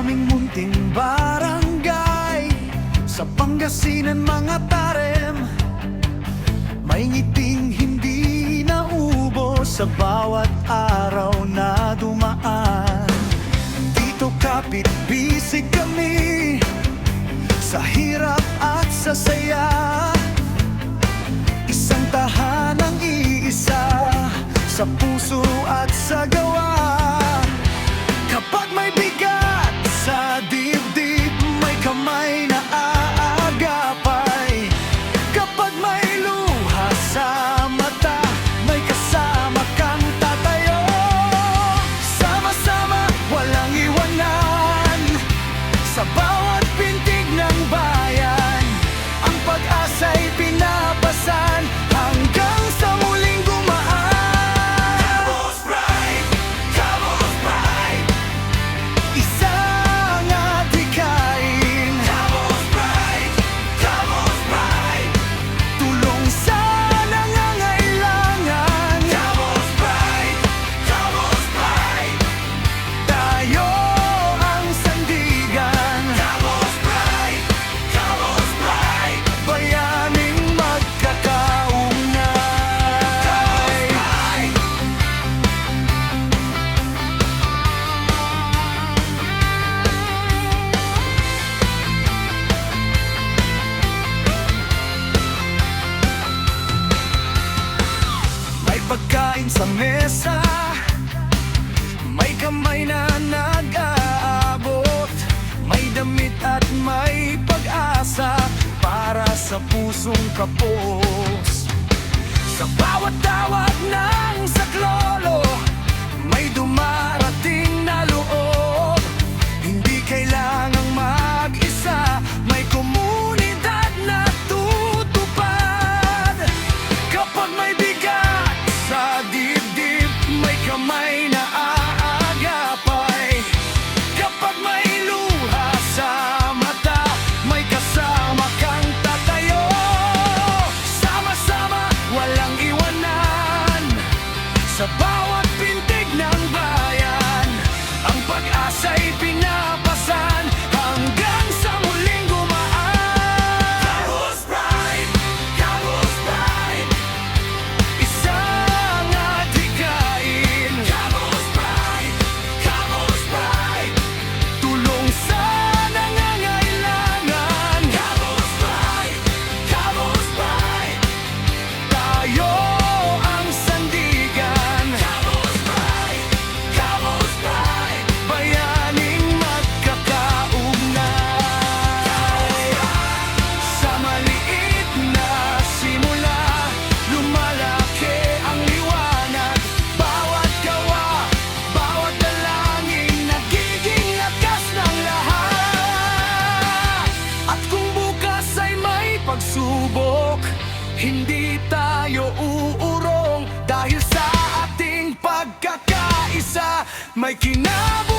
aming munting barangay, sa Pangasinan mga tarem, may ngiting hindi naubos sa bawat araw na dumaan. Dito kapit-bisig kami, sa hirap at sa saya, isang tahanang iisa, sa puso at sa gawa. Kapag may bigat sa dibdib, may kamay na aagapay. Kapag may luha sa mata, may kasama kang tatayo. Sama-sama, walang iwanan, sa bawat pintig ng bayan, ang pag-asa'y pinapasan hanggang sa muling gumaan. Camus Pride! Camus Pride! Isang adhikain. Camus Pride! Camus Pride! Tulong sa nangangailangan. Camus Pride! Camus Pride! Tayo ang sandigan. Camus Pride! Camus Pride! Bayaning magkakaunay. May pagkain sa mesa, may kamay na nag-aabot, may damit at may pag-asa para sa pusong kapos. Sa bawat tawag ng saklolo, may dumarating na loob. Hindi kailangang mag-isa, may komunidad na tutupad. Kapag may bigat sa dibdib, may kamay na aagapay. Kapag may luha sa mata, may kasama kang tatayo. Sama-sama, walang iwanan, sa bawat pintig ng bayan, ang pag-asa'y pinapasan hanggang sa muling gumaan. Camus Pride! Camus Pride! Isang adhikain. Camus Pride! Camus Pride! Tulong sa nangangailangan. Camus Pride! Camus Pride! Tayo ang sandigan. Camus Pride! Camus Pride! Bayaning magkakaugnay. Sa maliit na simula, lumalaki ang liwanag. Bawat gawa, bawat dalangin, nagiging lakas ng lahat. At kung bukas ay may pagsubok, hindi tayo uurong, dahil sa ating pagkakaisa may kinabukasan.